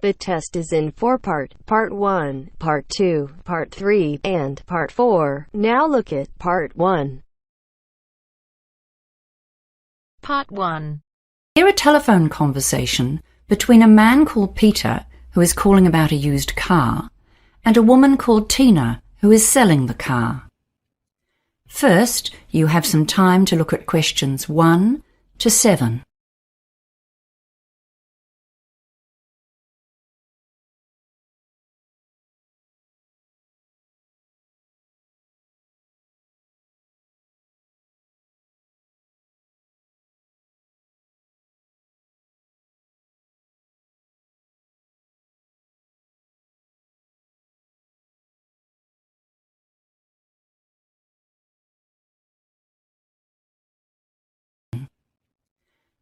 The test is in four-part, Part 1, Part 2, Part 3, and Part 4. Now look at Part 1. Part 1. Hear a telephone conversation between a man called Peter, who is calling about a used car, and a woman called Tina, who is selling the car. First, you have some time to look at questions 1 to 7.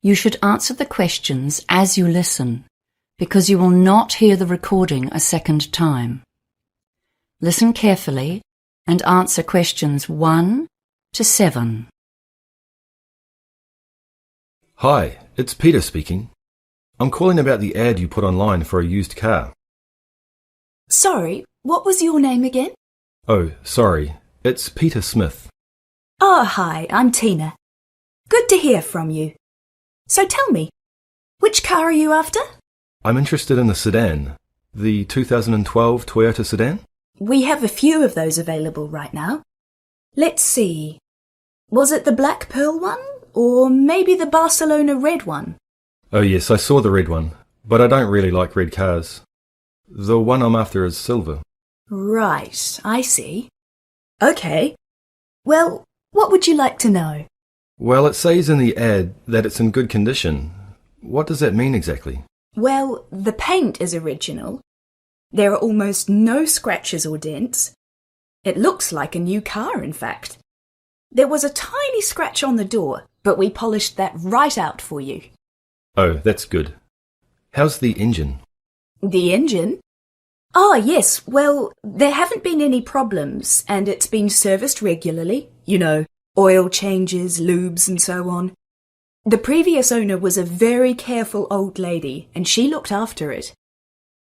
You should answer the questions as you listen, because you will not hear the recording a second time. Listen carefully and answer questions 1 to 7. Hi, it's Peter speaking. I'm calling about the ad you put online for a used car. Sorry, what was your name again? Oh, sorry. It's Peter Smith. Oh, hi, I'm Tina. Good to hear from you. So tell me, which car are you after? I'm interested in the sedan, the 2012 Toyota sedan. We have a few of those available right now. Let's see. Was it the Black Pearl one? Or maybe the Barcelona red one? Oh yes, I saw the red one, but I don't really like red cars. The one I'm after is silver. Right, I see. Okay. Well, what would you like to know? Well, it says in the ad that it's in good condition. What does that mean exactly? Well, the paint is original. There are almost no scratches or dents. It looks like a new car, in fact. There was a tiny scratch on the door, but we polished that right out for you. Oh, that's good. How's the engine? The engine? Oh, yes. Well, there haven't been any problems, and it's been serviced regularly. You know, oil changes, lubes, and so on. The previous owner was a very careful old lady, and she looked after it.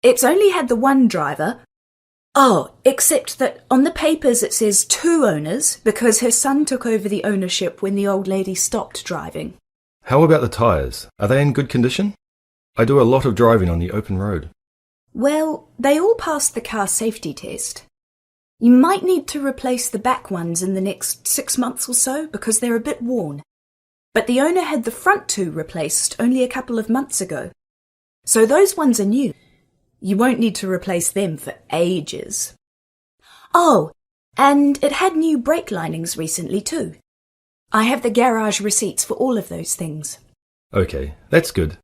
It's only had the one driver. Oh, except that on the papers it says 2 owners, because her son took over the ownership when the old lady stopped driving. How about the tyres? Are they in good condition? I do a lot of driving on the open road. Well, they all passed the car safety test. You might need to replace the back ones in the next 6 months or so because they're a bit worn. But the owner had the front 2 replaced only a couple of months ago. So those ones are new. You won't need to replace them for ages. Oh, and it had new brake linings recently too. I have the garage receipts for all of those things. Okay, that's good.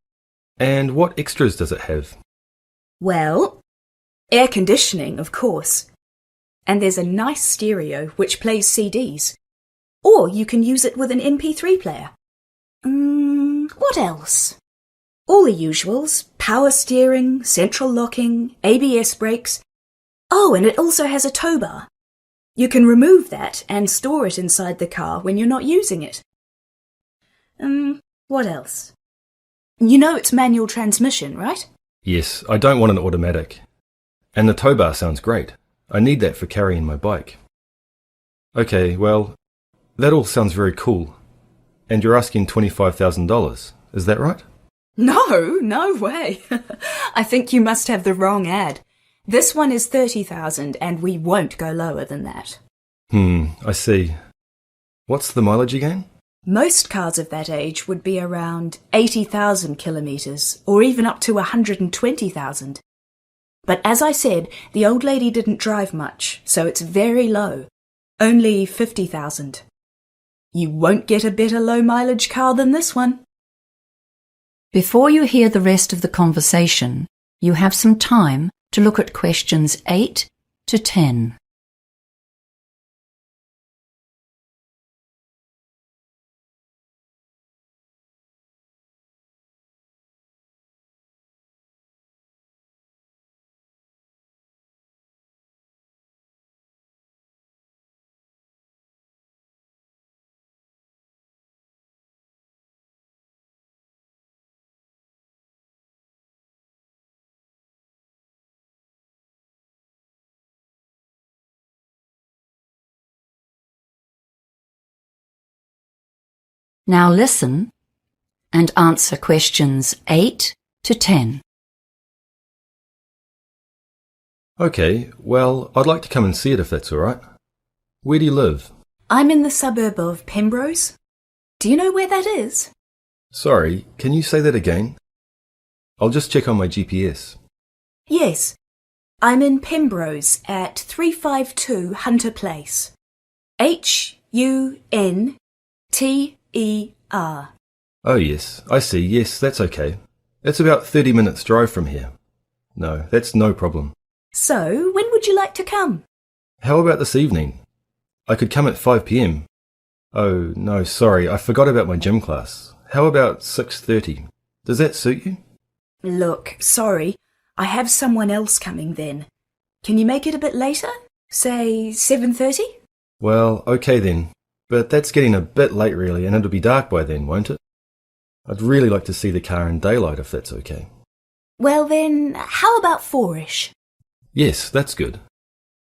And what extras does it have? Well, air conditioning, of course. And there's a nice stereo which plays CDs. Or you can use it with an MP3 player. What else? All the usuals. Power steering, central locking, ABS brakes. Oh, and it also has a tow bar. You can remove that and store it inside the car when you're not using it. What else? You know it's manual transmission, right? Yes, I don't want an automatic. And the tow bar sounds great. I need that for carrying my bike. Okay, well, that all sounds very cool. And you're asking $25,000, is that right? No way. I think you must have the wrong ad. This one is $30,000 and we won't go lower than that. I see. What's the mileage again? Most cars of that age would be around 80,000 kilometres, or even up to 120,000. But as I said, the old lady didn't drive much, so it's very low. Only 50,000. You won't get a better low-mileage car than this one. Before you hear the rest of the conversation, you have some time to look at questions 8 to 10. Now listen and answer questions 8 to 10. Okay, well, I'd like to come and see it if that's all right. Where do you live? I'm in the suburb of Pembrose. Do you know where that is? Sorry, can you say that again? I'll just check on my GPS. Yes. I'm in Pembrose at 352 Hunter Place. Hunter. Oh yes, I see. Yes, that's okay. It's about 30 minutes drive from here. No, that's no problem. So, when would you like to come? How about this evening? I could come at 5 p.m. Oh, no, sorry, I forgot about my gym class. How about 6:30? Does that suit you? Look, sorry, I have someone else coming then. Can you make it a bit later? Say 7:30? Well, okay then. But that's getting a bit late really, and it'll be dark by then, won't it? I'd really like to see the car in daylight if that's okay. Well then, how about 4ish? Yes, that's good.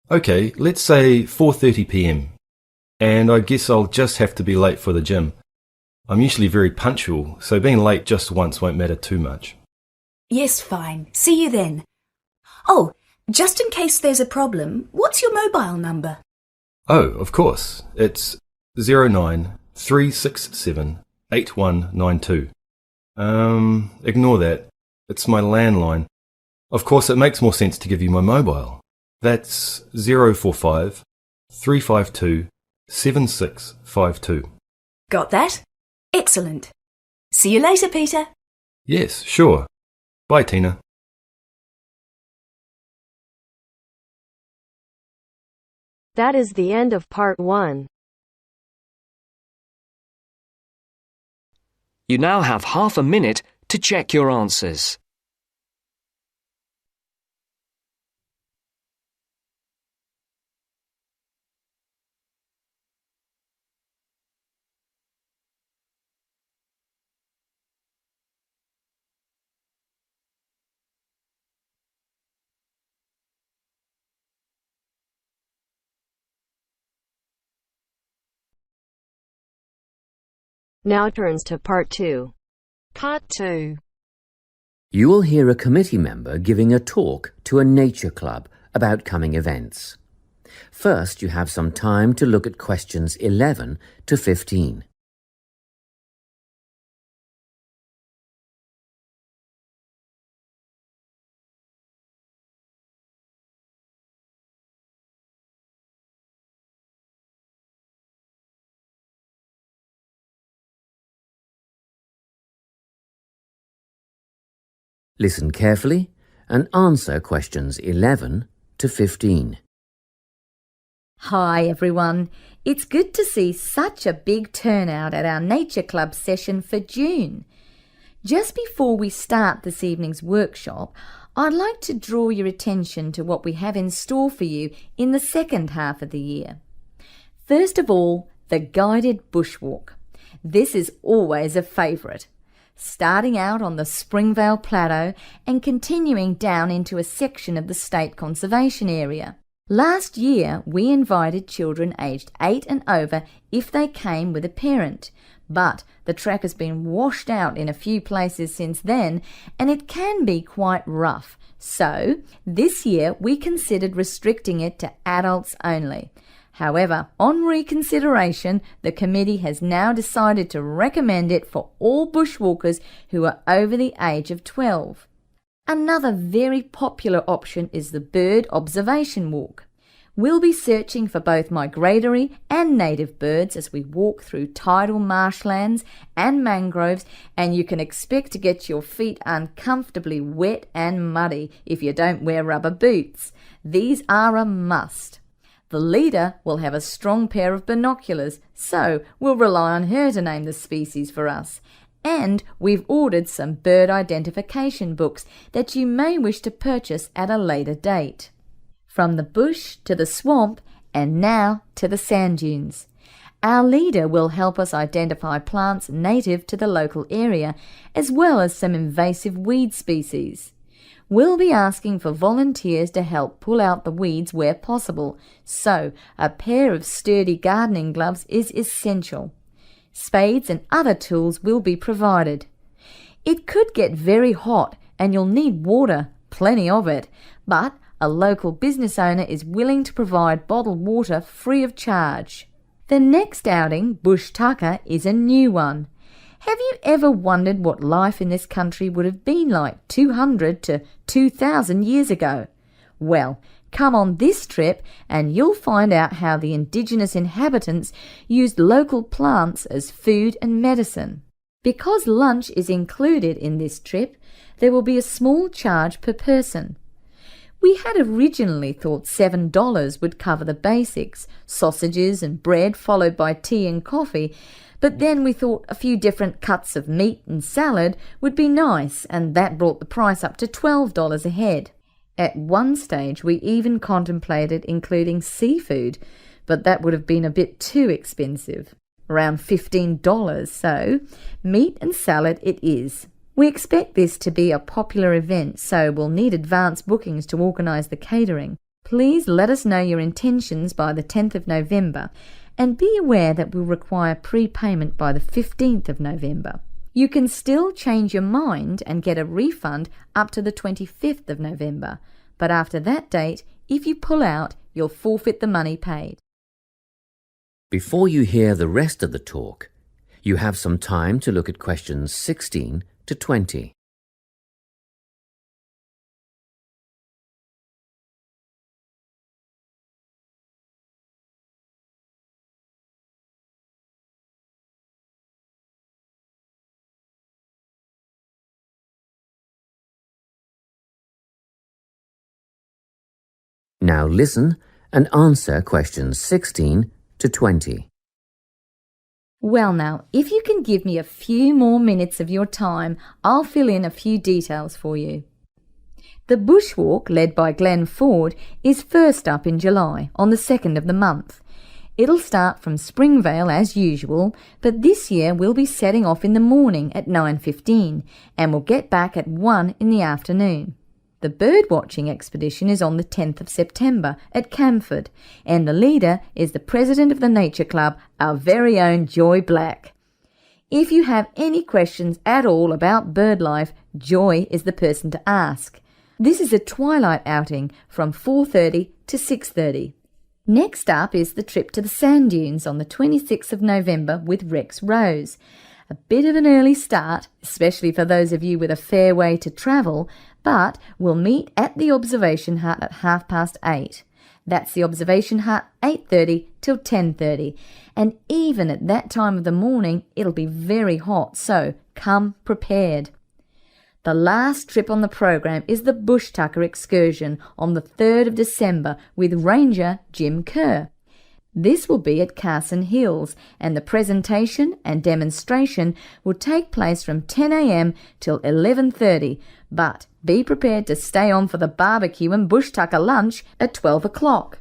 Okay, let's say 4:30 p.m. And I guess I'll just have to be late for the gym. I'm usually very punctual, so being late just once won't matter too much. Yes, fine. See you then. Oh, just in case there's a problem, what's your mobile number? Oh, of course. It's 093678192. Ignore that. It's my landline. Of course, it makes more sense to give you my mobile. That's 045 352 7652. Got that? Excellent. See you later, Peter. Yes, sure. Bye, Tina. That is the end of part 1. You now have half a minute to check your answers. Now turns to part 2. Part 2. You will hear a committee member giving a talk to a nature club about coming events. First, you have some time to look at questions 11 to 15. Listen carefully and answer questions 11 to 15. Hi everyone, it's good to see such a big turnout at our Nature Club session for June. Just before we start this evening's workshop, I'd like to draw your attention to what we have in store for you in the second half of the year. First of all, the guided bushwalk. This is always a favourite. Starting out on the Springvale Plateau and continuing down into a section of the State Conservation Area. Last year, we invited children aged 8 and over if they came with a parent, but the track has been washed out in a few places since then and it can be quite rough. So, this year we considered restricting it to adults only. However, on reconsideration, the committee has now decided to recommend it for all bushwalkers who are over the age of 12. Another very popular option is the bird observation walk. We'll be searching for both migratory and native birds as we walk through tidal marshlands and mangroves, and you can expect to get your feet uncomfortably wet and muddy if you don't wear rubber boots. These are a must. The leader will have a strong pair of binoculars, so we'll rely on her to name the species for us. And we've ordered some bird identification books that you may wish to purchase at a later date. From the bush to the swamp and now to the sand dunes. Our leader will help us identify plants native to the local area, as well as some invasive weed species. We'll be asking for volunteers to help pull out the weeds where possible, so a pair of sturdy gardening gloves is essential. Spades and other tools will be provided. It could get very hot and you'll need water, plenty of it, but a local business owner is willing to provide bottled water free of charge. The next outing, Bush Tucker, is a new one. Have you ever wondered what life in this country would have been like 200 to 2,000 years ago? Well, come on this trip and you'll find out how the indigenous inhabitants used local plants as food and medicine. Because lunch is included in this trip, there will be a small charge per person. We had originally thought $7 would cover the basics, sausages and bread followed by tea and coffee, but then we thought a few different cuts of meat and salad would be nice, and that brought the price up to $12 a head. At one stage we even contemplated including seafood, but that would have been a bit too expensive, around $15, so meat and salad it is. We expect this to be a popular event, so we'll need advance bookings to organise the catering. Please let us know your intentions by the 10th of November, and be aware that we'll require prepayment by the 15th of November. You can still change your mind and get a refund up to the 25th of November, but after that date, if you pull out, you'll forfeit the money paid. Before you hear the rest of the talk, you have some time to look at questions 16 to 20. Now listen and answer questions 16 to 20. Well now, if you can give me a few more minutes of your time, I'll fill in a few details for you. The bushwalk, led by Glenn Ford, is first up in July, on the 2nd of the month. It'll start from Springvale as usual, but this year we'll be setting off in the morning at 9:15 and we'll get back at 1 in the afternoon. The birdwatching expedition is on the 10th of September at Camford, and the leader is the president of the Nature Club, our very own Joy Black. If you have any questions at all about bird life, Joy is the person to ask. This is a twilight outing from 4:30 to 6:30. Next up is the trip to the sand dunes on the 26th of November with Rex Rose. A bit of an early start, especially for those of you with a fair way to travel, but we'll meet at the observation hut at 8:30. That's the observation hut, 8:30 till 10:30. And even at that time of the morning, it'll be very hot, so come prepared. The last trip on the program is the Bush Tucker excursion on the 3rd of December with Ranger Jim Kerr. This will be at Carson Hills, and the presentation and demonstration will take place from 10 a.m. till 11:30, but be prepared to stay on for the barbecue and Bush Tucker lunch at 12 o'clock.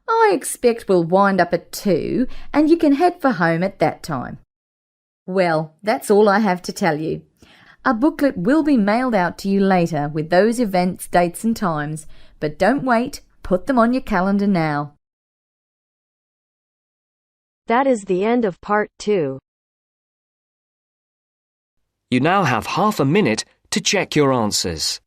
I expect we'll wind up at 2, and you can head for home at that time. Well, that's all I have to tell you. A booklet will be mailed out to you later with those events, dates and times, but don't wait, put them on your calendar now. That is the end of part 2. You now have half a minute to check your answers.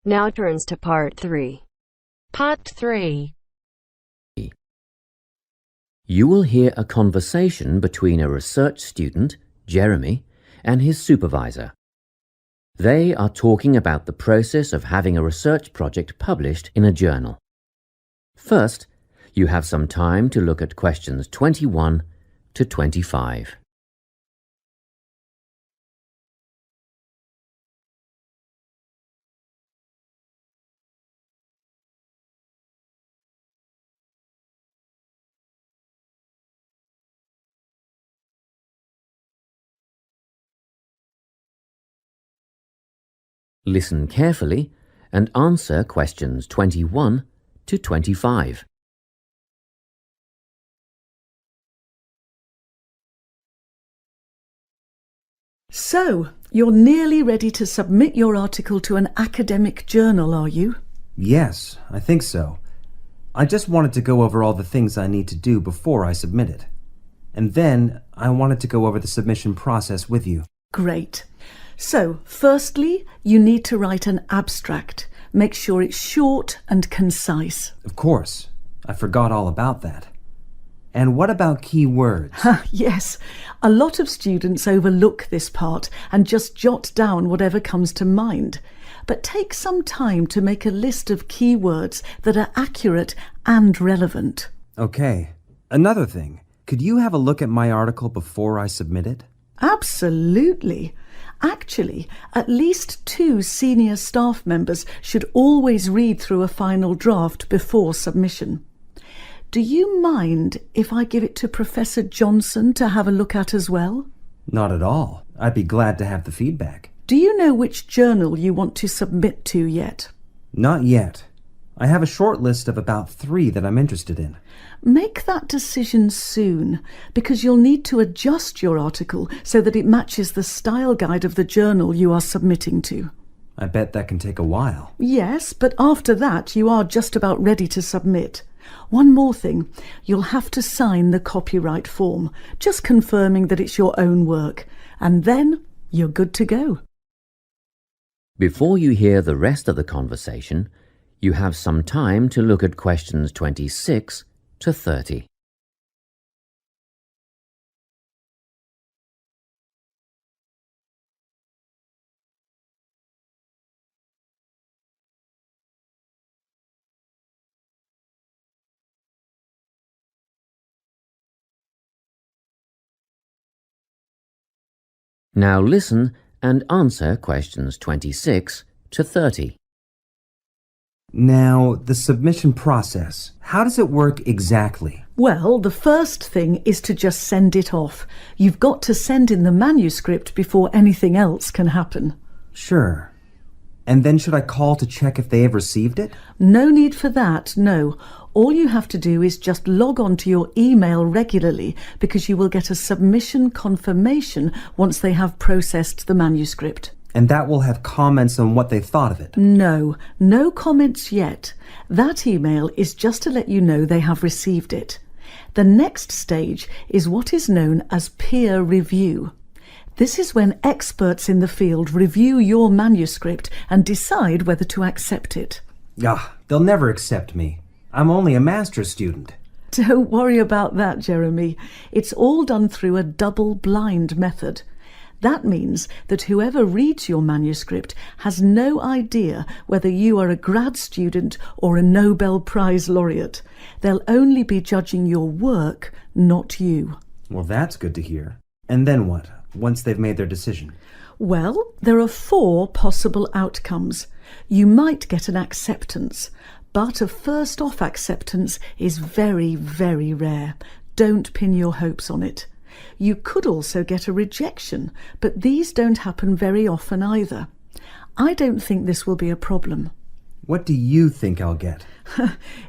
Now turns to part 3. Part 3. You will hear a conversation between a research student, Jeremy, and his supervisor. They are talking about the process of having a research project published in a journal. First, you have some time to look at questions 21 to 25. Listen carefully and answer questions 21 to 25. So, you're nearly ready to submit your article to an academic journal, are you? Yes, I think so. I just wanted to go over all the things I need to do before I submit it. And then I wanted to go over the submission process with you. Great. So, firstly, you need to write an abstract. Make sure it's short and concise. Of course. I forgot all about that. And what about key words? Yes, a lot of students overlook this part and just jot down whatever comes to mind. But take some time to make a list of keywords that are accurate and relevant. Okay. Another thing. Could you have a look at my article before I submit it? Absolutely. Actually, at least 2 senior staff members should always read through a final draft before submission. Do you mind if I give it to Professor Johnson to have a look at as well? Not at all. I'd be glad to have the feedback. Do you know which journal you want to submit to yet? Not yet. I have a short list of about 3 that I'm interested in. Make that decision soon, because you'll need to adjust your article so that it matches the style guide of the journal you are submitting to. I bet that can take a while. Yes, but after that you are just about ready to submit. One more thing, you'll have to sign the copyright form, just confirming that it's your own work, and then you're good to go. Before you hear the rest of the conversation, you have some time to look at questions 26 to 30. Now listen and answer questions 26 to 30. Now, the submission process. How does it work exactly? Well, the first thing is to just send it off. You've got to send in the manuscript before anything else can happen. Sure. And then should I call to check if they have received it? No need for that, no. All you have to do is just log on to your email regularly, because you will get a submission confirmation once they have processed the manuscript. And that will have comments on what they thought of it? No comments yet. That email is just to let you know they have received it. The next stage is what is known as peer review. This is when experts in the field review your manuscript and decide whether to accept it. They'll never accept me. I'm only a master's student. Don't worry about that, Jeremy. It's all done through a double-blind method. That means that whoever reads your manuscript has no idea whether you are a grad student or a Nobel Prize laureate. They'll only be judging your work, not you. Well, that's good to hear. And then what, once they've made their decision? Well, there are 4 possible outcomes. You might get an acceptance, but a first-off acceptance is very, very rare. Don't pin your hopes on it. You could also get a rejection, but these don't happen very often either. I don't think this will be a problem. What do you think I'll get?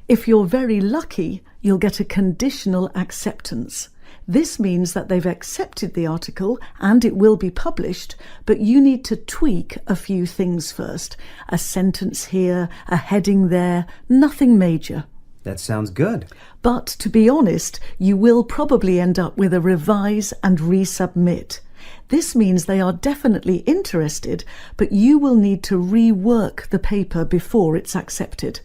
If you're very lucky, you'll get a conditional acceptance. This means that they've accepted the article and it will be published, but you need to tweak a few things first. A sentence here, a heading there, nothing major. That sounds good. But to be honest, you will probably end up with a revise and resubmit. This means they are definitely interested, but you will need to rework the paper before it's accepted.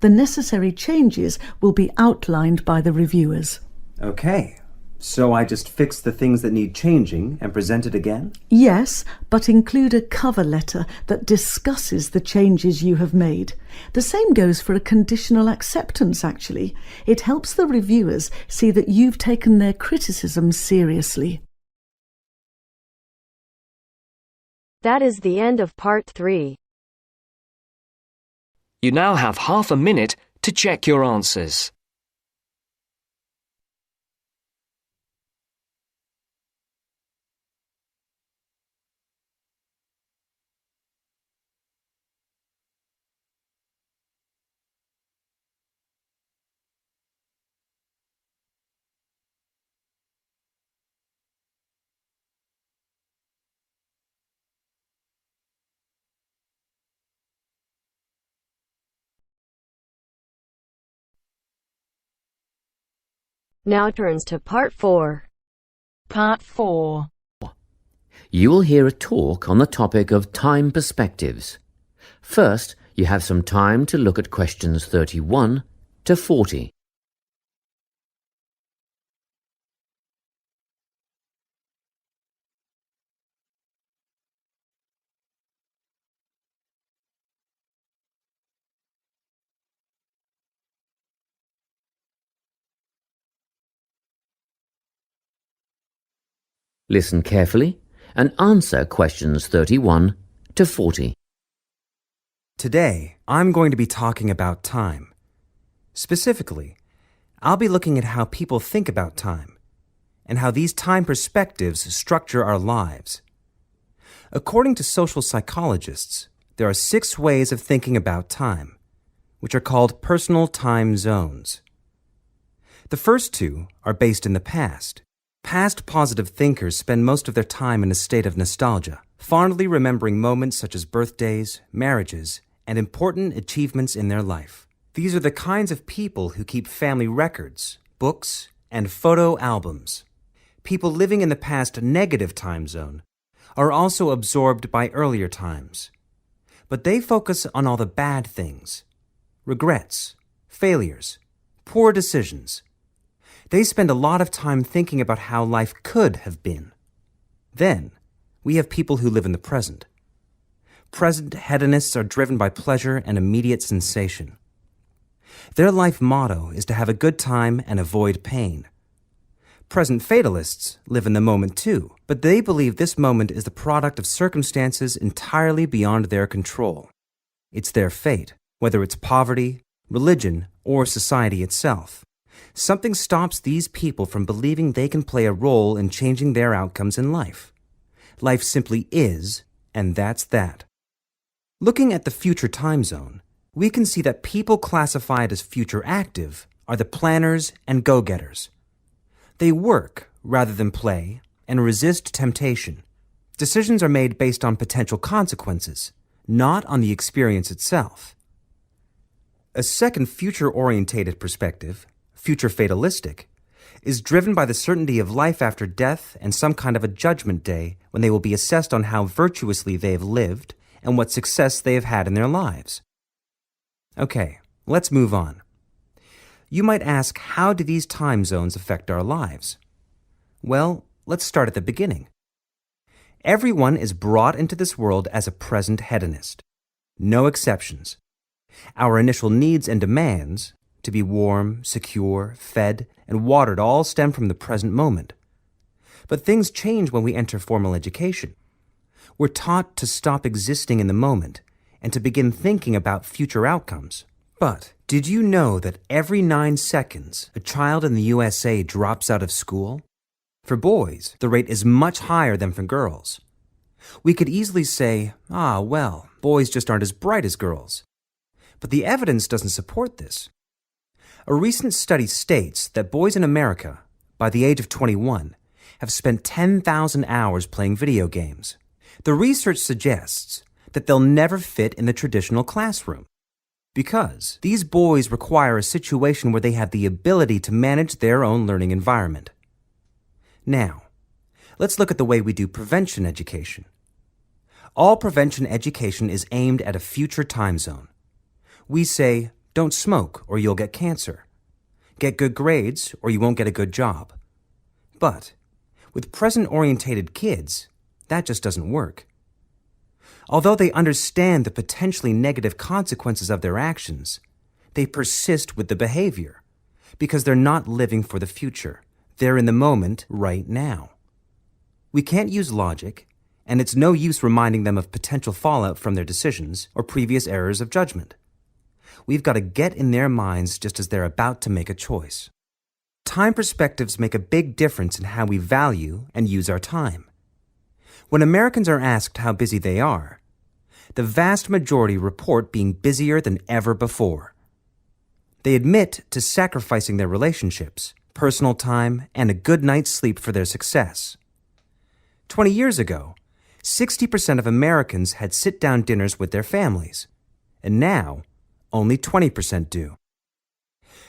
The necessary changes will be outlined by the reviewers. Okay. So I just fix the things that need changing and present it again? Yes, but include a cover letter that discusses the changes you have made. The same goes for a conditional acceptance, actually. It helps the reviewers see that you've taken their criticism seriously. That is the end of part 3. You now have half a minute to check your answers. Now turns to Part 4. Part 4. You will hear a talk on the topic of time perspectives. First, you have some time to look at questions 31 to 40. Listen carefully and answer questions 31 to 40. Today, I'm going to be talking about time. Specifically, I'll be looking at how people think about time and how these time perspectives structure our lives. According to social psychologists, there are 6 ways of thinking about time, which are called personal time zones. The first 2 are based in the past. Past positive thinkers spend most of their time in a state of nostalgia, fondly remembering moments such as birthdays, marriages, and important achievements in their life. These are the kinds of people who keep family records, books, and photo albums. People living in the past negative time zone are also absorbed by earlier times, but they focus on all the bad things, regrets, failures, poor decisions. They spend a lot of time thinking about how life could have been. Then, we have people who live in the present. Present hedonists are driven by pleasure and immediate sensation. Their life motto is to have a good time and avoid pain. Present fatalists live in the moment too, but they believe this moment is the product of circumstances entirely beyond their control. It's their fate, whether it's poverty, religion, or society itself. Something stops these people from believing they can play a role in changing their outcomes in life. Life simply is, and that's that. Looking at the future time zone, we can see that people classified as future active are the planners and go-getters. They work rather than play and resist temptation. Decisions are made based on potential consequences, not on the experience itself. A second future-orientated perspective, future fatalistic, is driven by the certainty of life after death and some kind of a judgment day when they will be assessed on how virtuously they have lived and what success they have had in their lives. Okay, let's move on. You might ask, how do these time zones affect our lives? Well, let's start at the beginning. Everyone is brought into this world as a present hedonist. No exceptions. Our initial needs and demands, to be warm, secure, fed, and watered, all stem from the present moment. But things change when we enter formal education. We're taught to stop existing in the moment and to begin thinking about future outcomes. But did you know that every 9 seconds a child in the USA drops out of school? For boys, the rate is much higher than for girls. We could easily say, well, boys just aren't as bright as girls. But the evidence doesn't support this. A recent study states that boys in America, by the age of 21, have spent 10,000 hours playing video games. The research suggests that they'll never fit in the traditional classroom because these boys require a situation where they have the ability to manage their own learning environment. Now, let's look at the way we do prevention education. All prevention education is aimed at a future time zone. We say, don't smoke or you'll get cancer. Get good grades or you won't get a good job. But with present-orientated kids, that just doesn't work. Although they understand the potentially negative consequences of their actions, they persist with the behavior because they're not living for the future. They're in the moment right now. We can't use logic, and it's no use reminding them of potential fallout from their decisions or previous errors of judgment. We've got to get in their minds just as they're about to make a choice. Time perspectives make a big difference in how we value and use our time. When Americans are asked how busy they are, the vast majority report being busier than ever before. They admit to sacrificing their relationships, personal time, and a good night's sleep for their success. 20 years ago, 60% of Americans had sit-down dinners with their families, and now only 20% do.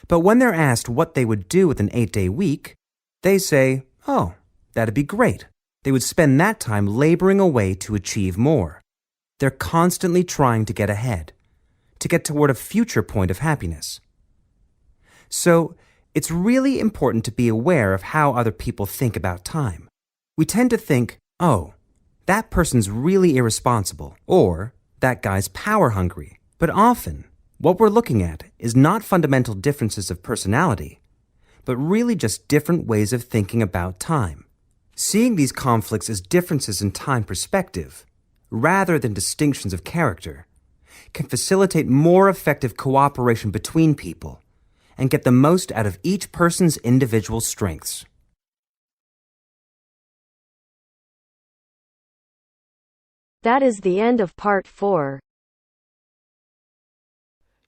But when they're asked what they would do with an 8-day week, they say, oh, that'd be great. They would spend that time laboring away to achieve more. They're constantly trying to get ahead, to get toward a future point of happiness. So, it's really important to be aware of how other people think about time. We tend to think, oh, that person's really irresponsible, or that guy's power hungry. But often, what we're looking at is not fundamental differences of personality, but really just different ways of thinking about time. Seeing these conflicts as differences in time perspective, rather than distinctions of character, can facilitate more effective cooperation between people and get the most out of each person's individual strengths. That is the end of part 4.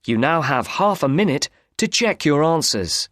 You now have half a minute to check your answers.